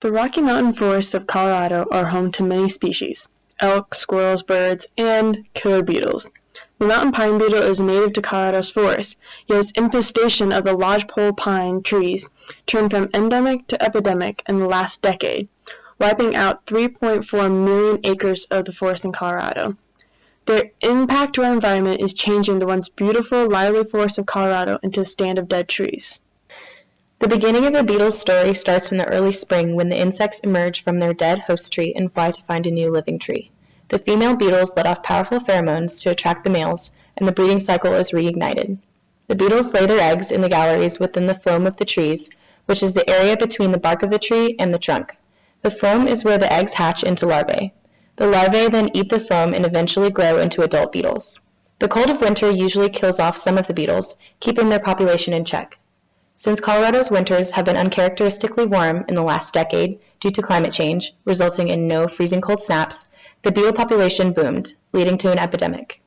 The Rocky Mountain forests of Colorado are home to many species: elk, squirrels, birds, and killer beetles. The mountain pine beetle is native to Colorado's forests, yet its infestation of the lodgepole pine trees turned from endemic to epidemic in the last decade, wiping out 3.4 million acres of the forest in Colorado. Their impact to our environment is changing the once beautiful, lively forests of Colorado into a stand of dead trees. The beginning of the beetle's story starts in the early spring when the insects emerge from their dead host tree and fly to find a new living tree. The female beetles let off powerful pheromones to attract the males, and the breeding cycle is reignited. The beetles lay their eggs in the galleries within the phloem of the trees, which is the area between the bark of the tree and the trunk. The phloem is where the eggs hatch into larvae. The larvae then eat the phloem and eventually grow into adult beetles. The cold of winter usually kills off some of the beetles, keeping their population in check. Since Colorado's winters have been uncharacteristically warm in the last decade due to climate change, resulting in no freezing cold snaps, the beetle population boomed, leading to an epidemic.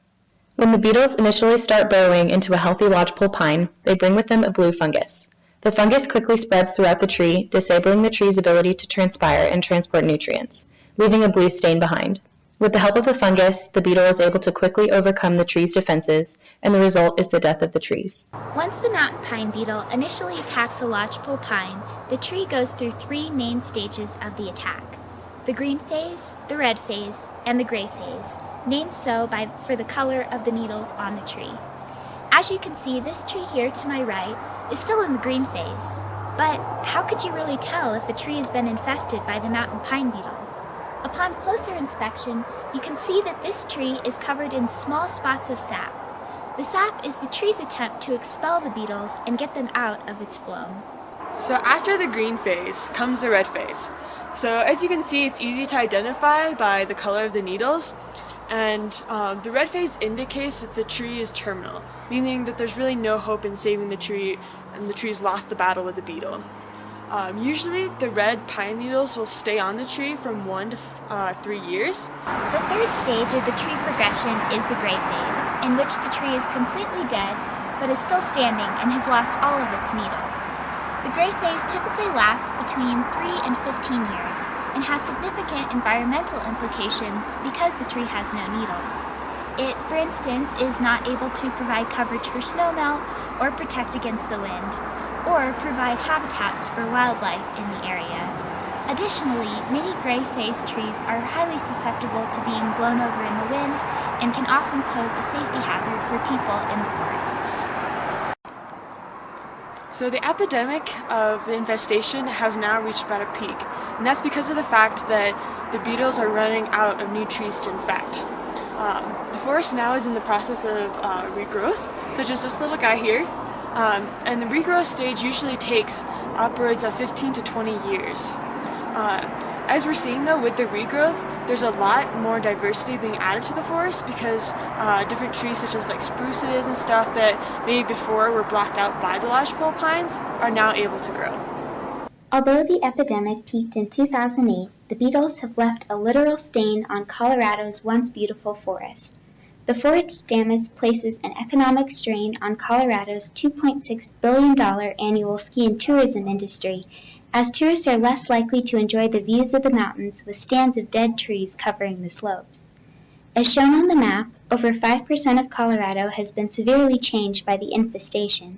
When the beetles initially start burrowing into a healthy lodgepole pine, they bring with them a blue fungus. The fungus quickly spreads throughout the tree, disabling the tree's ability to transpire and transport nutrients, leaving a blue stain behind. With the help of the fungus, the beetle is able to quickly overcome the tree's defenses, and the result is the death of the trees. Once the mountain pine beetle initially attacks a lodgepole pine, the tree goes through three main stages of the attack: the green phase, the red phase, and the gray phase, named so for the color of the needles on the tree. As you can see, this tree here to my right is still in the green phase. But how could you really tell if a tree has been infested by the mountain pine beetle? Upon closer inspection, you can see that this tree is covered in small spots of sap. The sap is the tree's attempt to expel the beetles and get them out of its phloem. So after the green phase comes the red phase. So as you can see, it's easy to identify by the color of the needles. And the red phase indicates that the tree is terminal, meaning that there's really no hope in saving the tree and the tree's lost the battle with the beetle. Usually the red pine needles will stay on the tree from 1 to 3 years. The third stage of the tree progression is the gray phase, in which the tree is completely dead but is still standing and has lost all of its needles. The gray phase typically lasts between 3 and 15 years and has significant environmental implications because the tree has no needles. It, for instance, is not able to provide coverage for snowmelt or protect against the wind, or provide habitats for wildlife in the area. Additionally, many gray-phase trees are highly susceptible to being blown over in the wind and can often pose a safety hazard for people in the forest. So the epidemic of the infestation has now reached about a peak, and that's because of the fact that the beetles are running out of new trees to infect. The forest now is in the process of regrowth, such as this little guy here. And the regrowth stage usually takes upwards of 15 to 20 years. As we're seeing though, with the regrowth, there's a lot more diversity being added to the forest because different trees such as like spruces and stuff that maybe before were blocked out by the lodgepole pines are now able to grow. Although the epidemic peaked in 2008, the beetles have left a literal stain on Colorado's once beautiful forest. The forest damage places an economic strain on Colorado's $2.6 billion annual ski and tourism industry, as tourists are less likely to enjoy the views of the mountains with stands of dead trees covering the slopes. As shown on the map, over 5% of Colorado has been severely changed by the infestation.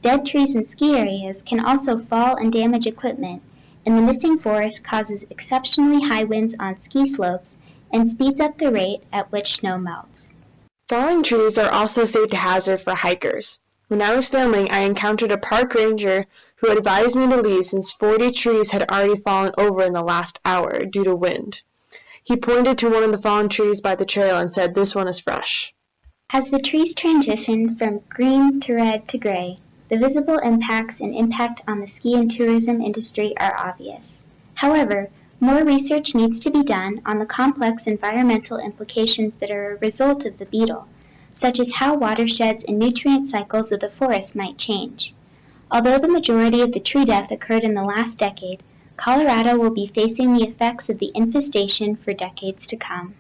Dead trees in ski areas can also fall and damage equipment, and the missing forest causes exceptionally high winds on ski slopes and speeds up the rate at which snow melts. Falling trees are also a safety hazard for hikers. When I was filming, I encountered a park ranger who advised me to leave since 40 trees had already fallen over in the last hour due to wind. He pointed to one of the fallen trees by the trail and said, "This one is fresh." As the trees transition from green to red to gray, the visible impacts and impact on the ski and tourism industry are obvious. However, more research needs to be done on the complex environmental implications that are a result of the beetle, such as how watersheds and nutrient cycles of the forest might change. Although the majority of the tree death occurred in the last decade, Colorado will be facing the effects of the infestation for decades to come.